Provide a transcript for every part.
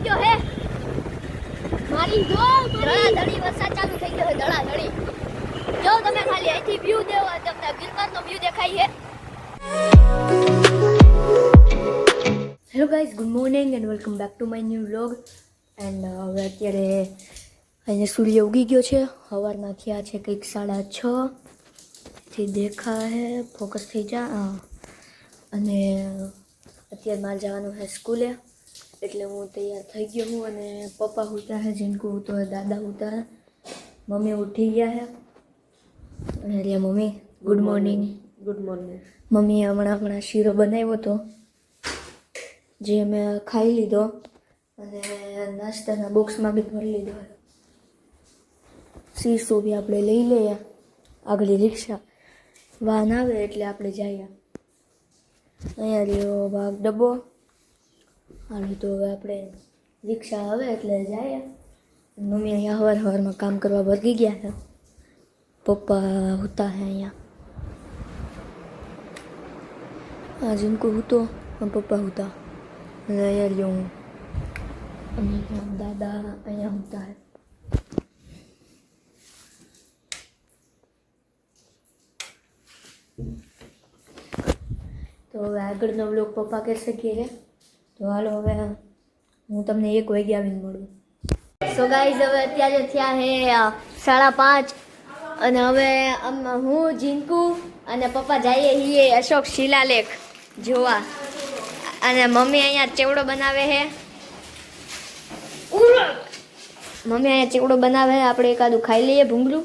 ગયો હે મારી જો ધડાધડી વરસાદ ચાલુ થઈ ગયો હે ધડાધડી જો તમે ખાલી અહીંથી વ્યૂ દેવો તમને ગિરનારનો વ્યૂ દેખાય છે hello guys good morning and welcome back to my new vlog and હવે અત્યારે અહીંયા સૂર્ય ઉગી ગયો છે સવારના થયા છે કંઈક 6:30 થી દેખા હે ફોકસ થઈ જા અને અત્યારે મારે જવાનું છે સ્કૂલે એટલે હું તૈયાર થઈ ગયો હું અને પપ્પા હોતા હે जिनको तो दादा होता है मम्मी उठी गया है અને રે મમ્મી ગુડ મોર્નિંગ મમ્મી હમણાં શીરો બનાવ્યો હતો જે મેં ખાઈ લીધો અને નાસ્તાના બોક્સમાં બી ભરી લીધો શીરસો બી આપણે લઈ લઈએ આગળ રિક્ષા વાહન આવે એટલે આપણે જઈએ અહીંયા રહ્યો ભાગ ડબ્બો હાલ તો હવે આપણે રિક્ષા આવે એટલે જઈએ મમ્મી અહીંયા સવારમાં કામ કરવા વર્ગી ગયા છે પપ્પા હોતા है અહીંયા आज इनको होतो हम पप्पा होता અને અહીંયા રહ્યો હું અને દાદા અહીંયા હોતા है તો હવે આગળનો વ્લોગ પપ્પા કહેશે કે તો હાલો હવે હું તમને 1 વાગે આવીને મળું સો ગાઈઝ હવે અત્યારે થયા હે 5:30 અને હવે હું જીનકુ અને પપ્પા જઈએ છીએ અશોક શિલાલેખ જોવા અને મમ્મી અહીંયા ચેવડો બનાવે છે મમ્મી અહીંયા ચેવડો બનાવે આપણે એકાદું ખાઈ લઈએ ભૂંગળું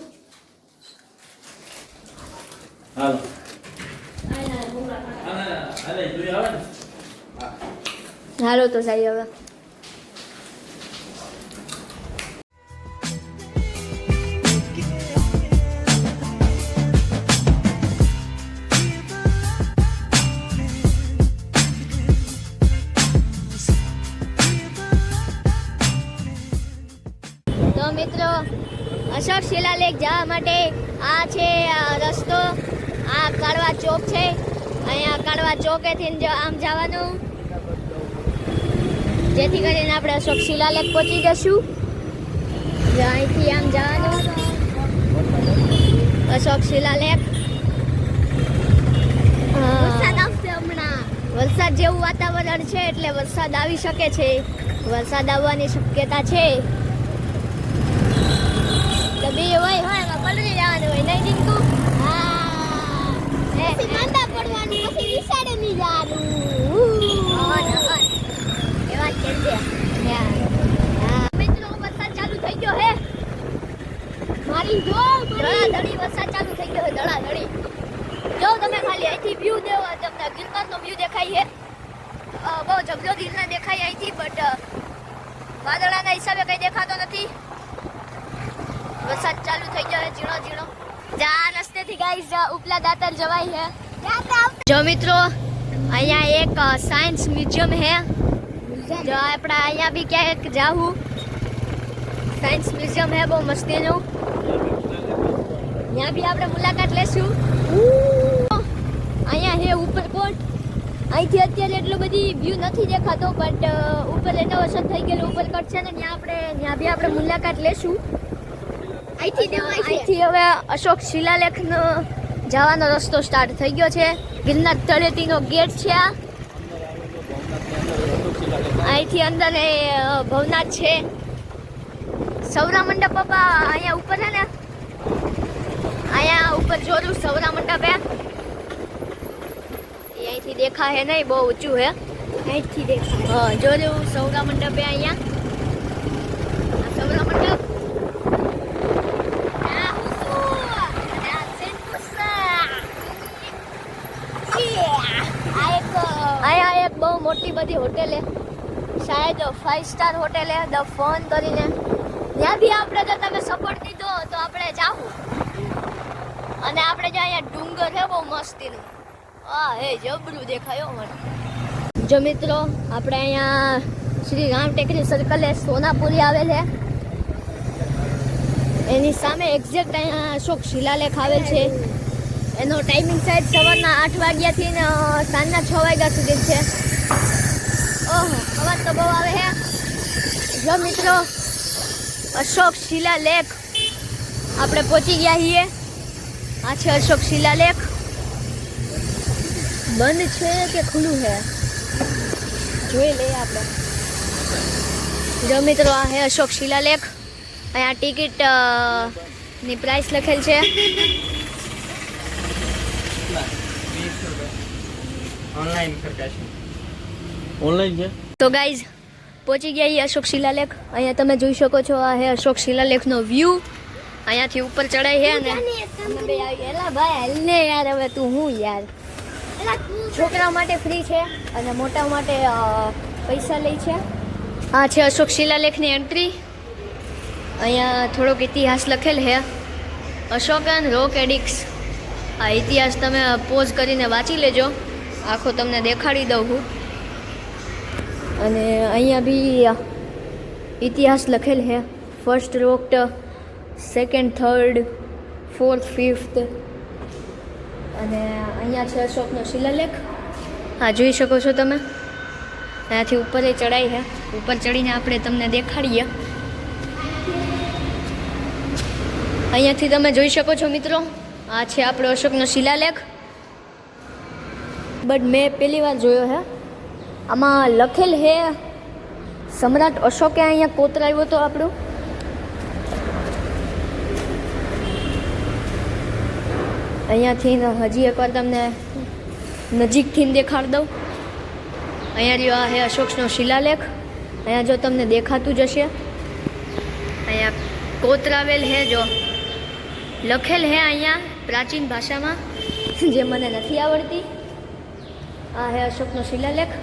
હાલો તો સાઈ હવે તો મિત્રો અશોક શિલાલેખ જવા માટે આ છે રસ્તો આ કાળવા ચોક છે અહીંયા કાળવા ચોકેથી આમ જવાનું જેથી કરીને આપણે અશોક શિલાલેખ પહોંચી જશું અહીંથી આમ જવાનું અશોક શિલાલેખ વરસાદ આવશે હમણાં વરસાદ જેવું વાતાવરણ છે એટલે વરસાદ આવી શકે છે વરસાદ આવવાની શક્યતા છે તો બે હોય એમાં પલળી જવાનું હોય નહીં દીકુ પછી માંદા પડવાનું પછી વિસાડે નહીં જવાનું એ વાત કેજે મિત્રો વરસાદ ચાલુ થઈ ગયો હે મારી જો ધડાધડી વરસાદ ચાલુ થઈ ગયો હે ધડાધડી જો તમે ખાલી અહીંથી વ્યૂ દેવો તમને ગિરનારનો વ્યૂ દેખાય છે બહુ જબરો ગિરનાર દેખાય અહીંથી બટ વાદળાના હિસાબે કંઈ દેખાતો નથી વરસાદ ચાલુ થઈ ગયો છે ઝીણો ઝીણો જા રસ્તેથી ગાઈસ ઉપલા દાતર જવાય છે જો મિત્રો અહીંયા એક સાયન્સ મ્યુઝિયમ છે જો આપણે અહીંયા બી ક્યાંક જાવું સાયન્સ મ્યુઝિયમ છે બહુ મસ્તીનું ત્યાં બી આપણે મુલાકાત લેશું અહીંયા છે ઉપરકોટ અહીંથી અત્યારે એટલો બધી વ્યૂ નથી દેખાતો બટ ઉપર રેનોવેશન થઈ ગયેલું ઉપરકોટ છે ને ત્યાં બી આપણે મુલાકાત લેશું અહીંથી હવે અશોક શિલાલેખનો જવાનો રસ્તો સ્ટાર્ટ થઈ ગયો છે ગિરનાર તળેટીનો ગેટ છે અહીંથી અંદર એ ભવનાથ છે સૌરા મંડપ પપ્પા અહીંયા ઉપર છે ને અહીંયા ઉપર જોયું સૌરા મંડપ હે અહીંથી દેખાય નહીં બહુ ઊંચું હે અહીંથી દેખાય હા જોયું સૌરા મંડપ હે અહીંયા સૌરા મંડપ અહીંયા એક બહુ મોટી બધી હોટેલ હે શાયદ 5 સ્ટાર હોટેલ હે ધ ફોન કરીને ત્યાં બી આપણે જો તમે સપોર્ટ દીધો તો આપણે જાવું અને આપણે જો અહીંયા ડુંગર છે બહુ મસ્તીનું હે જબરું દેખાયો મને જો મિત્રો આપણે અહીંયા શ્રી રામ ટેકરી સર્કલે સોનાપુરી આવેલ છે એની સામે એક્ઝેક્ટ અહીંયા અશોક શિલાલેખ આવેલ છે એનો ટાઈમિંગ સાઈડ સવારના 8 વાગ્યાથી ને સાંજના 6 વાગ્યા સુધી છે ઓહો અવાજ તો બહુ આવે છે જો મિત્રો અશોક શિલાલેખ આપણે પહોંચી ગયા છીએ. આ છે અશોક શિલાલેખ. બંધ છે કે ખુલ્લું છે જોઈ લઈએ આપણે. જો મિત્રો આ છે અશોક શિલાલેખ. અહીંયા ટિકિટ ની પ્રાઇસ લખેલ છે. ઓનલાઈન છે. તો ગાઈઝ પહોંચી ગયા છીએ અશોક શિલાલેખ. અહીંયા તમે જોઈ શકો છો આ છે અશોક શિલાલેખનો વ્યૂ. અહીંયાથી ઉપર ચડાઈ છે ને અમે બે આવી. એલા ભાઈ હાલને યાર, હવે તું હું યાર. છોકરા માટે ફ્રી છે અને મોટા માટે પૈસા લે છે. આ છે અશોક શિલાલેખની એન્ટ્રી. અહીંયા થોડોક ઇતિહાસ લખેલ છે. અશોકન રોક એડિક્સ. આ ઇતિહાસ તમે પોઝ કરીને વાંચી લેજો. આખો તમને દેખાડી દઉં હું. અને અહીંયા બી ઇતિહાસ લખેલ છે. ફર્સ્ટ રોક્ડ, સેકન્ડ, થર્ડ, ફોર્થ, ફિફ્થ. અને અહીંયા છે અશોકનો શિલાલેખ. હા જોઈ શકો છો તમે. અહીંયાથી ઉપર ચડાઈ છે. ઉપર ચડીને આપણે તમને દેખાડીએ. અહીંયાથી તમે જોઈ શકો છો મિત્રો. આ છે આપણો અશોકનો શિલાલેખ. બટ મેં પહેલી વાર જોયો છે. આમાં લખેલ છે સમ્રાટ અશોકે અહીંયા કોતરાવ્યો હતો આપણું. અહીંયાથી હજી એકવાર તમને નજીકથી દેખાડી દઉં. અહીંયા રહ્યો આ છે અશોકનો શિલાલેખ. અહીંયા જો તમને દેખાતું જ હશે. અહીંયા કોતરાવેલ છે, જો લખેલ છે અહીંયા પ્રાચીન ભાષામાં જે મને નથી આવડતી. આ છે અશોકનો શિલાલેખ.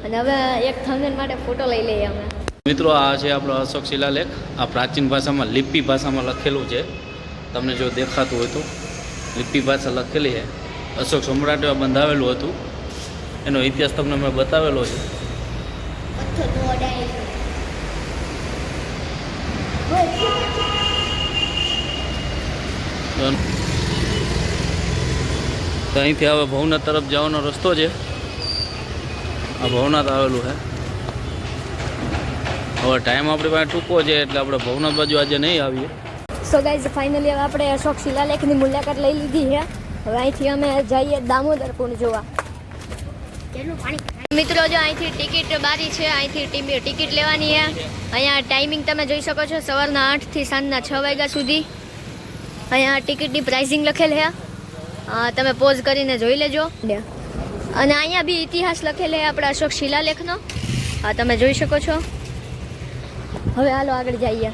અને હવે એક થંબનેલ માટે ફોટો લઈ લઈએ અમે. મિત્રો આ છે આપણો અશોક શિલાલેખ. આ પ્રાચીન ભાષામાં લિપિ ભાષામાં લખેલું છે. તમને જો દેખાતું હોય તો લિપિ ભાષા લખેલી છે. અશોક સમ્રાટે બંધાવેલું હતું. એનો ઇતિહાસ તમને મેં બતાવેલો છે. તો અહીંથી હવે ભવનાથ તરફ જવાનો રસ્તો છે. આ ભવનાથ આવેલું છે. હવે ટાઈમ આપણી પાસે ટૂંકો છે એટલે આપણે ભવનાથ બાજુ આજે નહીં આવીએ. સો ગાઈઝ ફાઇનલી હવે આપણે અશોક શિલાલેખની મુલાકાત લઈ લીધી છે. હવે અહીંથી અમે જઈએ દામોદર કુંડ જોવા. મિત્રો જો અહીંથી ટિકિટ બારી છે. અહીંથી ટિકિટ લેવાની છે. અહીંયા ટાઈમિંગ તમે જોઈ શકો છો, સવારના 8 થી સાંજના 6 વાગ્યા સુધી. અહીંયા ટિકિટની પ્રાઇસિંગ લખેલ છે. તમે પોઝ કરીને જોઈ લેજો. અને અહીંયા બી ઇતિહાસ લખેલ છે આપણા અશોક શિલાલેખનો. હા તમે જોઈ શકો છો. હવે હાલો આગળ જઈએ.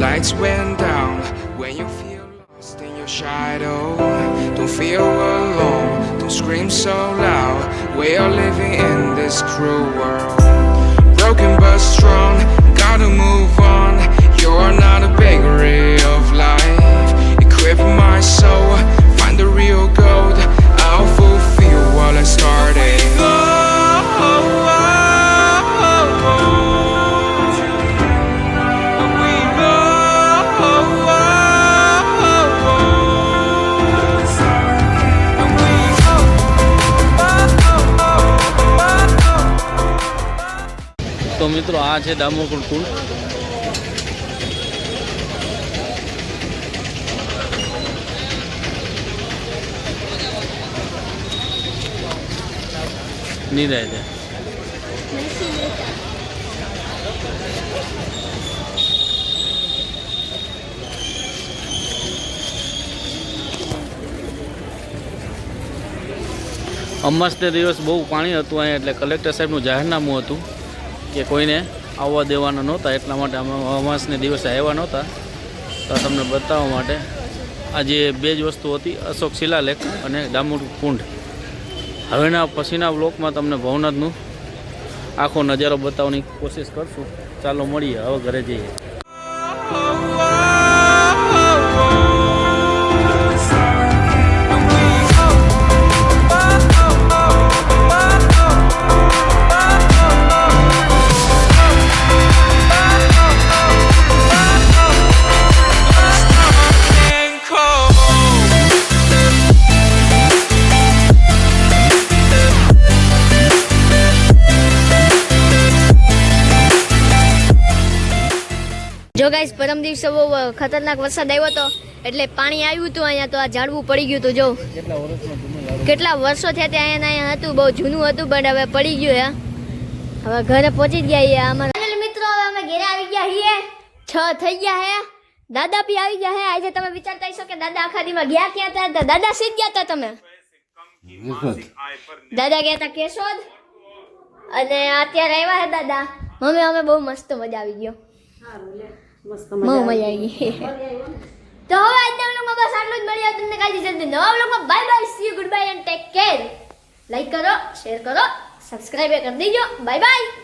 Lights went down when you feel lost in your shadow. Don't feel alone, don't scream so loud. We are living in this cruel world. Broken but strong, gotta move on. You are not a bakery of life. Equip my soul, find the real gold. I'll fulfill what I started. તો મિત્રો આ છે દામોદર કુંડ. નિરાય છે. અમાસને દિવસ બહુ પાણી હતું અહીંયા એટલે કલેક્ટર સાહેબનું જાહેરનામું હતું કે કોઈને આવવા દેવાના નહોતા. એટલા માટે અમે અમાસને દિવસે આવ્યા નહોતા. તો તમને બતાવવા માટે આજે બે જ વસ્તુ હતી, અશોક શિલાલેખ અને દામોદર કુંડ. હવેના પછીના બ્લોકમાં તમને ભવનાથનું આખો નજારો બતાવવાની કોશિશ કરશું. ચાલો મળીએ, હવે ઘરે જઈએ. જો ગાઈસ પરમ દિવસે બહુ ખતરનાક વરસાદ આવ્યો હતો એટલે પાણી આવ્યું હતું અહીંયા તો આ ઝાડવું પડી ગયું હતું જો કેટલા વર્ષો થયા ત્યાં અહીંયા હતું બહુ જૂનું હતું પણ હવે પડી ગયું હવે ઘરે પહોંચી ગયા છીએ અમારા મિત્રો હવે અમે ઘરે આવી ગયા છીએ 6 થઈ ગયા હે દાદા બી આવી ગયા હે આજે તમે વિચારતા હશો કે દાદા આખા દીમાં ગયા ક્યાં હતા તો દાદા સીધ ગયા હતા તમે દાદા ગયા હતા કેશોદ અને અત્યારે આવ્યા હે દાદા મમ્મી અમે બહુ મસ્ત મજા આવી ગયો બહુ મજા આવી ગઈ તો હવે આજના વ્લોગમાં બસ આટલું જ મળ્યા તમને કાલે જલ્દી નવા વ્લોગમાં bye bye see you good bye and take care like કરો શેર કરો સબસ્ક્રાઇબ કરી દેજો બાય બાય